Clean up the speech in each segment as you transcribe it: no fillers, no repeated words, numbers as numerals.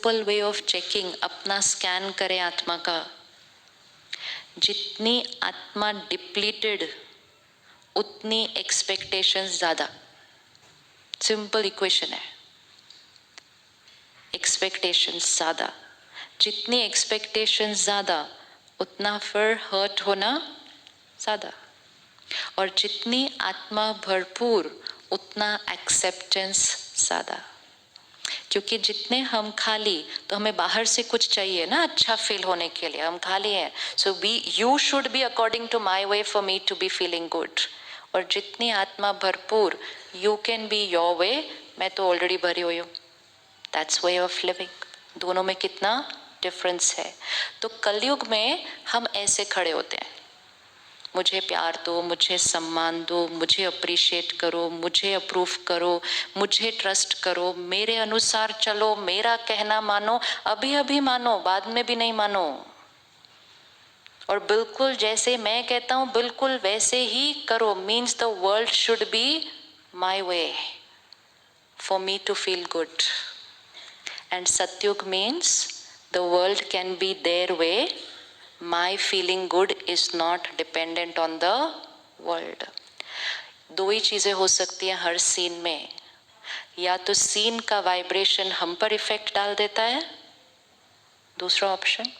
Simple way of checking, अपना scan करें आत्मा का। जितनी आत्मा डिप्लीटेड उतनी एक्सपेक्टेशंस ज्यादा। सिंपल इक्वेशन है, एक्सपेक्टेशंस ज्यादा, जितनी एक्सपेक्टेशंस ज्यादा उतना फिर हर्ट होना ज्यादा। और जितनी आत्मा भरपूर उतना एक्सेप्टेंस ज्यादा। क्योंकि जितने हम खाली, तो हमें बाहर से कुछ चाहिए ना अच्छा फील होने के लिए, हम खाली हैं। So B, you should be according to my way for me to be feeling good. और जितनी आत्मा भरपूर, you can be your way, मैं तो ऑलरेडी भरी हुई हूँ, दैट्स वे ऑफ लिविंग। दोनों में कितना डिफरेंस है। तो कलयुग में हम ऐसे खड़े होते हैं, मुझे प्यार दो, मुझे सम्मान दो, मुझे अप्रिशिएट करो, मुझे अप्रूव करो, मुझे ट्रस्ट करो, मेरे अनुसार चलो, मेरा कहना मानो, अभी अभी मानो, बाद में भी नहीं मानो। और बिल्कुल जैसे मैं कहता हूं बिल्कुल वैसे ही करो, means the world should be my way for me to feel good. And Satyug means the world can be there way, my feeling good is not dependent on the world। दो ही चीजें हो सकती हैं हर सीन में, या तो सीन का vibration हम पर इफेक्ट डाल देता है, दूसरा ऑप्शन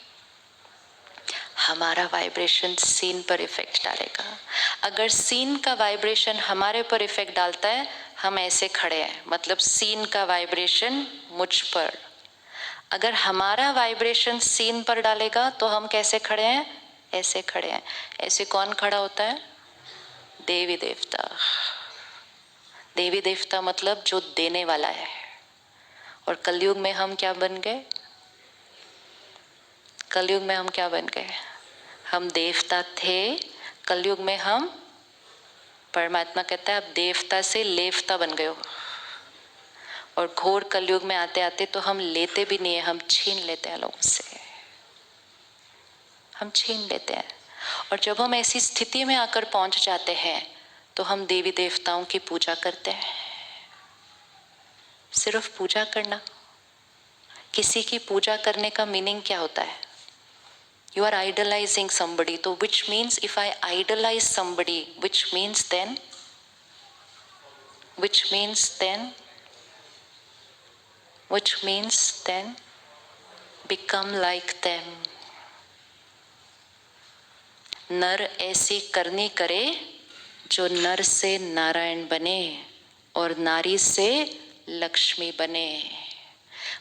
हमारा वाइब्रेशन सीन पर इफेक्ट डालेगा। अगर सीन का वाइब्रेशन हमारे पर इफेक्ट डालता है, हम ऐसे खड़े हैं, मतलब सीन का वाइब्रेशन मुझ पर। अगर हमारा वाइब्रेशन सीन पर डालेगा तो हम कैसे खड़े हैं, ऐसे खड़े हैं। ऐसे कौन खड़ा होता है, देवी देवता। देवी देवता मतलब जो देने वाला है। और कलयुग में हम क्या बन गए, कलयुग में हम क्या बन गए, हम देवता थे, कलयुग में हम, परमात्मा कहता है अब देवता से लेवता बन गए हो। और घोर कलयुग में आते आते तो हम लेते भी नहीं है, हम छीन लेते हैं लोगों से, हम छीन लेते हैं। और जब हम ऐसी स्थिति में आकर पहुंच जाते हैं तो हम देवी देवताओं की पूजा करते हैं। सिर्फ पूजा करना, किसी की पूजा करने का मीनिंग क्या होता है, यू आर आइडलाइजिंग somebody, तो which means if I idolize somebody, which means then become like them। नर ऐसी करनी करे जो नर से नारायण बने और नारी से लक्ष्मी बने।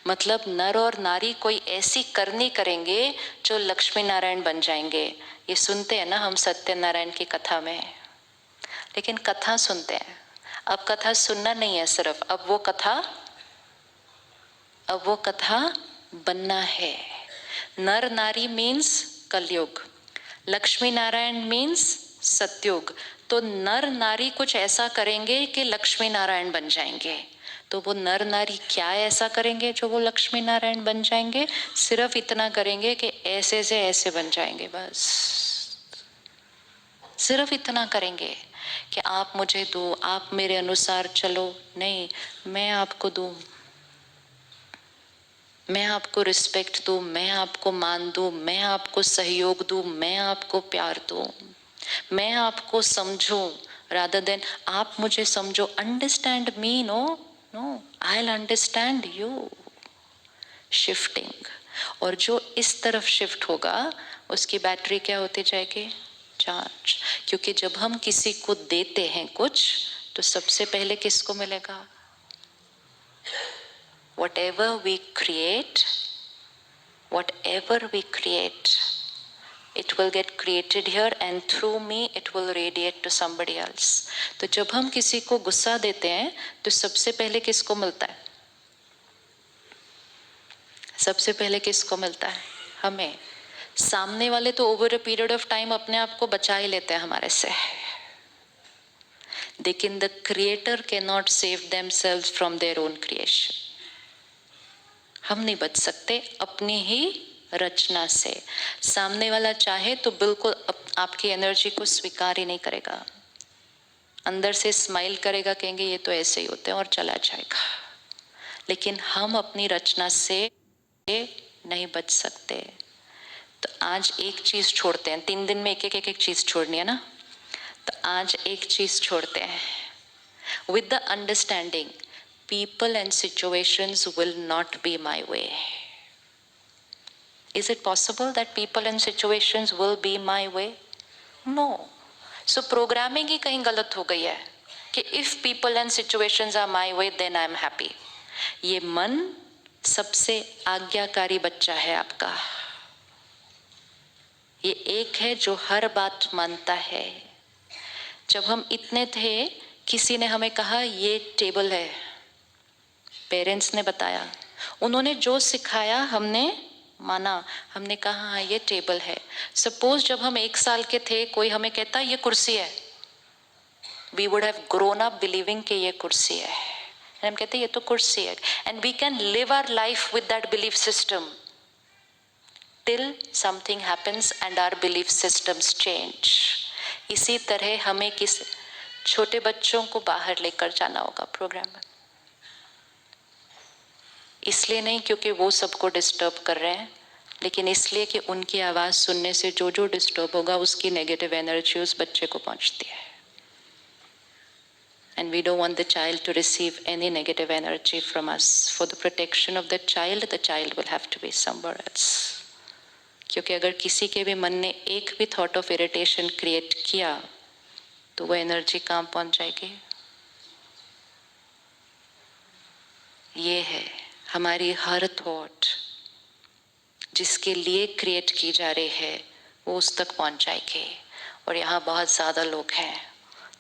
मतलब नर और नारी कोई ऐसी करनी करेंगे जो लक्ष्मी नारायण बन जाएंगे। ये सुनते हैं ना हम सत्यनारायण की कथा में, लेकिन कथा सुनते हैं, अब कथा सुनना नहीं है सिर्फ, अब वो कथा बनना है। नर नारी मीन्स कलयुग, लक्ष्मी नारायण मीन्स सतयुग। तो नर नारी कुछ ऐसा करेंगे कि लक्ष्मी नारायण बन जाएंगे। तो वो नर नारी क्या ऐसा करेंगे जो वो लक्ष्मी नारायण बन जाएंगे, सिर्फ इतना करेंगे कि ऐसे से ऐसे बन जाएंगे, बस सिर्फ इतना करेंगे कि आप मुझे दो, आप मेरे अनुसार चलो। नहीं, मैं आपको दूं, मैं आपको रिस्पेक्ट दूं, मैं आपको मान दूं, मैं आपको सहयोग दूं, मैं आपको प्यार दूं, मैं आपको समझूं, रादर देन आप मुझे समझो। Understand me, no I will understand you. Shifting. और जो इस तरफ शिफ्ट होगा उसकी बैटरी क्या होती जाएगी, चार्ज। क्योंकि जब हम किसी को देते हैं कुछ तो सबसे पहले किसको मिलेगा, whatever we create, it will get created here and through me it will radiate to somebody else। तो जब हम किसी को गुस्सा देते हैं तो सबसे पहले किसको मिलता है, सबसे पहले किसको मिलता है, हमें। सामने वाले तो over a period of time अपने आप को बचा ही लेते हैं हमारे से, लेकिन the creator can not save themselves from their own creation. हम नहीं बच सकते अपनी ही रचना से। सामने वाला चाहे तो बिल्कुल आपकी एनर्जी को स्वीकार ही नहीं करेगा, अंदर से स्माइल करेगा, कहेंगे ये तो ऐसे ही होते हैं और चला जाएगा। लेकिन हम अपनी रचना से नहीं बच सकते। तो आज एक चीज छोड़ते हैं, 3 दिन में एक चीज छोड़नी है ना, तो आज एक चीज छोड़ते हैं with the understanding people and situations will not be my way. Is it possible that people and situations will be my way? No. So programming ही कहीं गलत हो गई है कि if people and situations are my way then I am happy. ये मन सबसे आज्ञाकारी बच्चा है आपका। ये एक है जो हर बात मानता है। जब हम इतने थे, किसी ने हमें कहा ये टेबल है, पेरेंट्स ने बताया, उन्होंने जो सिखाया हमने माना, हमने कहा हाँ ये टेबल है। सपोज जब हम 1 साल के थे, कोई हमें कहता ये कुर्सी है, we would have grown up believing कि ये कुर्सी है, हम कहते ये तो कुर्सी है, and we can live our life with that belief system till something happens and our belief systems change. इसी तरह हमें किस छोटे बच्चों को बाहर लेकर जाना होगा प्रोग्राम में, इसलिए नहीं क्योंकि वो सबको डिस्टर्ब कर रहे हैं, लेकिन इसलिए कि उनकी आवाज़ सुनने से जो जो डिस्टर्ब होगा उसकी नेगेटिव एनर्जी उस बच्चे को पहुंचती है। And we don't want the child to receive any negative energy from us. For the protection of the child will have to be somewhere else. क्योंकि अगर किसी के भी मन ने एक भी थॉट ऑफ इरिटेशन क्रिएट किया तो वो एनर्जी कहाँ पहुंच जाएगी? ये है हमारी हर थॉट जिसके लिए क्रिएट की जा रही है वो उस तक पहुंच जाएगी। और यहाँ बहुत ज़्यादा लोग हैं,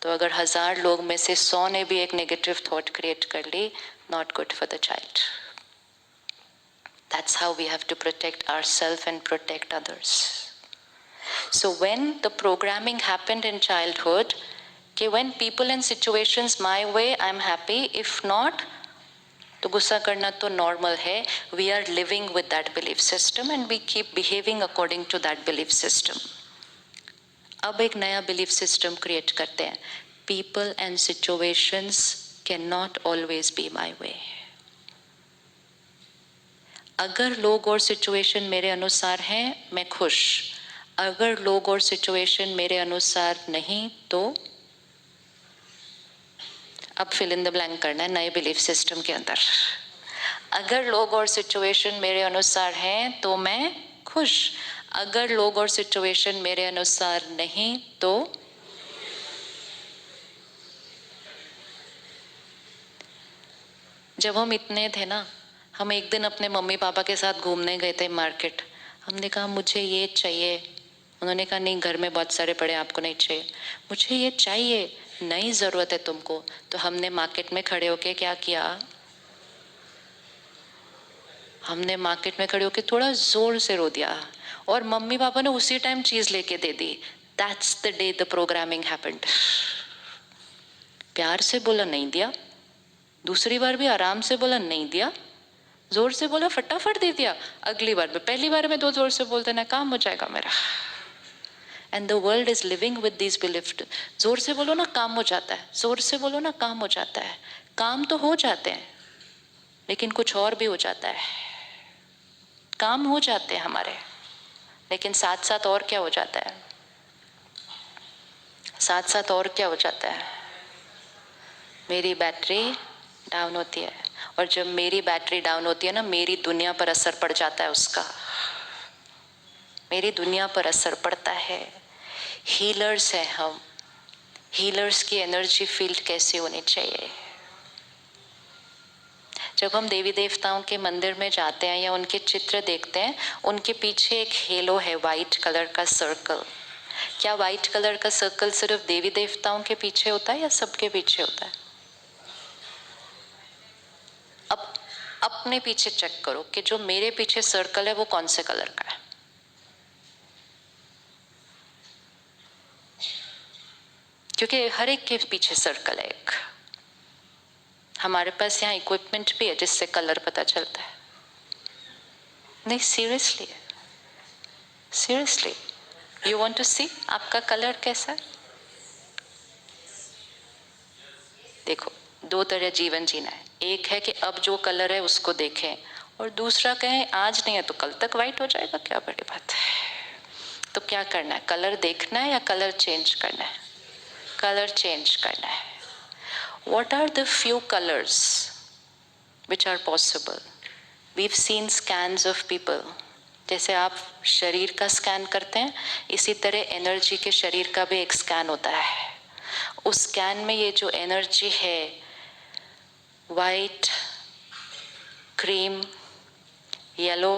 तो अगर 1000 लोग में से 100 ने भी एक नेगेटिव थॉट क्रिएट कर ली, not good for the child. That's how we have to protect ourselves and protect others. So when the programming happened in childhood, कि when people and situations my way, I'm happy. If not, तो गुस्सा करना तो normal है. We are living with that belief system and we keep behaving according to that belief system. अब एक नया belief system create करते हैं. People and situations cannot always be my way. अगर लोग और सिचुएशन मेरे अनुसार हैं मैं खुश, अगर लोग और सिचुएशन मेरे अनुसार नहीं तो अब फिल इन द ब्लैंक करना है नए बिलीफ सिस्टम के अंदर। अगर लोग और सिचुएशन मेरे अनुसार हैं तो मैं खुश, अगर लोग और सिचुएशन मेरे अनुसार नहीं तो जब हम इतने थे ना, हम एक दिन अपने मम्मी पापा के साथ घूमने गए थे मार्केट। हमने कहा मुझे ये चाहिए, उन्होंने कहा नहीं घर में बहुत सारे पड़े आपको नहीं चाहिए। मुझे ये चाहिए, नहीं ज़रूरत है तुमको। तो हमने मार्केट में खड़े होके क्या किया, हमने मार्केट में खड़े होके थोड़ा ज़ोर से रो दिया और मम्मी पापा ने उसी टाइम चीज़ लेके दे दी। That's the day the programming happened. प्यार से बोला नहीं दिया, दूसरी बार भी आराम से बोला नहीं दिया, जोर से बोला फटाफट दे दिया, अगली बार में पहली बार में 2 जोर से बोल देना काम हो जाएगा मेरा। And the world is living with this belief. जोर से बोलो ना काम हो जाता है, जोर से बोलो ना काम हो जाता है। काम तो हो जाते हैं लेकिन कुछ और भी हो जाता है। काम हो जाते हैं हमारे, लेकिन साथ साथ और क्या हो जाता है, साथ साथ और क्या हो जाता है, मेरी बैटरी डाउन होती है। और जब मेरी बैटरी डाउन होती है ना, मेरी दुनिया पर असर पड़ जाता है उसका, मेरी दुनिया पर असर पड़ता है। हीलर्स हैं हम, हीलर्स की एनर्जी फील्ड कैसे होनी चाहिए? जब हम देवी देवताओं के मंदिर में जाते हैं या उनके चित्र देखते हैं, उनके पीछे एक हेलो है, वाइट कलर का सर्कल। क्या वाइट कलर का सर्कल सिर्फ देवी देवताओं के पीछे होता है या सबके पीछे होता है? अब अपने पीछे चेक करो कि जो मेरे पीछे सर्कल है वो कौन से कलर का है। क्योंकि हर एक के पीछे सर्कल है एक। हमारे पास यहाँ इक्विपमेंट भी है जिससे कलर पता चलता है। नहीं seriously, seriously you want to see आपका कलर कैसा है? देखो 2 तरह जीवन जीना है। एक है कि अब जो कलर है उसको देखें, और दूसरा कहें आज नहीं है तो कल तक वाइट हो जाएगा, क्या बड़ी बात है। तो क्या करना है, कलर देखना है या कलर चेंज करना है? कलर चेंज करना है। What are the few colors which are possible? We've seen scans of people. जैसे आप शरीर का स्कैन करते हैं, इसी तरह एनर्जी के शरीर का भी एक स्कैन होता है। उस स्कैन में ये जो एनर्जी है, white, cream, yellow,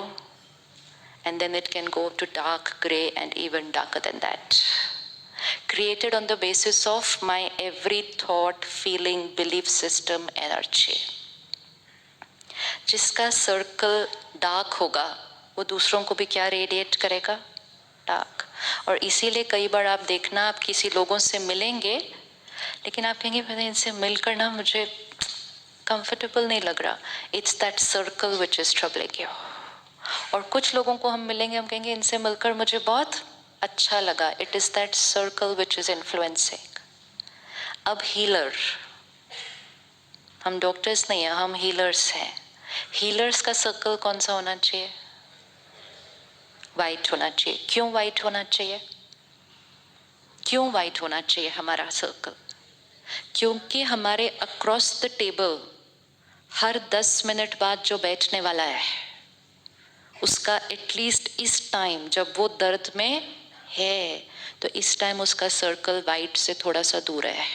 and then it can go to dark gray and even darker than that. Created on the basis of my every thought, feeling, belief system, energy. जिसका circle dark होगा वो दूसरों को भी क्या radiate करेगा? Dark. और इसीलिए कई बार आप देखना, आप किसी लोगों से मिलेंगे लेकिन आप कहेंगे पता इनसे मिलकर ना मुझे कंफर्टेबल नहीं लग रहा। It's that circle which is troubling you. और कुछ लोगों को हम मिलेंगे, हम कहेंगे इनसे मिलकर मुझे बहुत अच्छा लगा। It is that circle which is influencing. अब हीलर, हम डॉक्टर्स नहीं हैं, हम हीलर्स हैं। हीलर्स का सर्कल कौन सा होना चाहिए? वाइट होना चाहिए। क्यों वाइट होना चाहिए? क्यों वाइट होना चाहिए हमारा सर्कल? क्योंकि हमारे across the table her 10 minute बाद जो बैठने वाला है उसका एटलीस्ट इस टाइम जब वो दर्द में है तो इस टाइम उसका सर्कल वाइट से थोड़ा सा दूर है।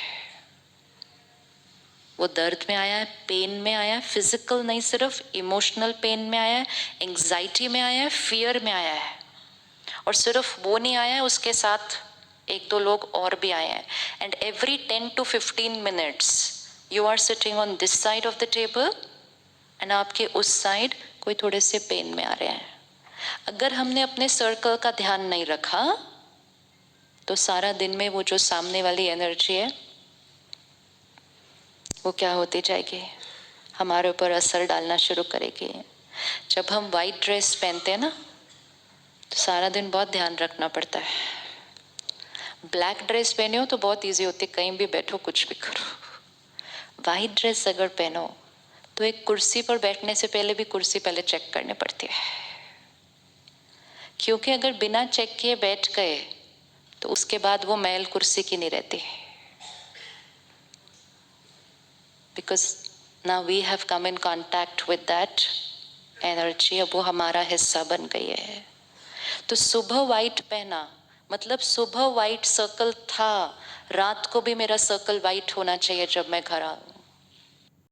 वो दर्द में आया है, पेन में आया है, फिजिकल नहीं सिर्फ इमोशनल पेन में आया है, एंग्जाइटी में आया है, फियर में आया है। और सिर्फ वो नहीं आया है, उसके साथ एक दो लोग और भी आए हैं। And every 10 to 15 minutes you are sitting on this side of the table and आपके उस साइड कोई थोड़े से पेन में आ रहे हैं। अगर हमने अपने सर्कल का ध्यान नहीं रखा तो सारा दिन में वो जो सामने वाली एनर्जी है वो क्या होती जाएगी? हमारे ऊपर असर डालना शुरू करेगी। जब हम वाइट ड्रेस पहनते हैं ना तो सारा दिन बहुत ध्यान रखना पड़ता है। ब्लैक ड्रेस पहने हो तो बहुत इजी होती है, कहीं भी बैठो कुछ भी करो। वाइट ड्रेस अगर पहनो तो एक कुर्सी पर बैठने से पहले भी कुर्सी पहले चेक करनी पड़ती है, क्योंकि अगर बिना चेक किए बैठ गए तो उसके बाद वो मैल कुर्सी की नहीं रहती। Because now we have come in contact with that energy, अब वो हमारा हिस्सा बन गई है। तो सुबह वाइट पहना मतलब सुबह वाइट सर्कल था, रात को भी मेरा सर्कल वाइट होना चाहिए जब मैं घर आऊं।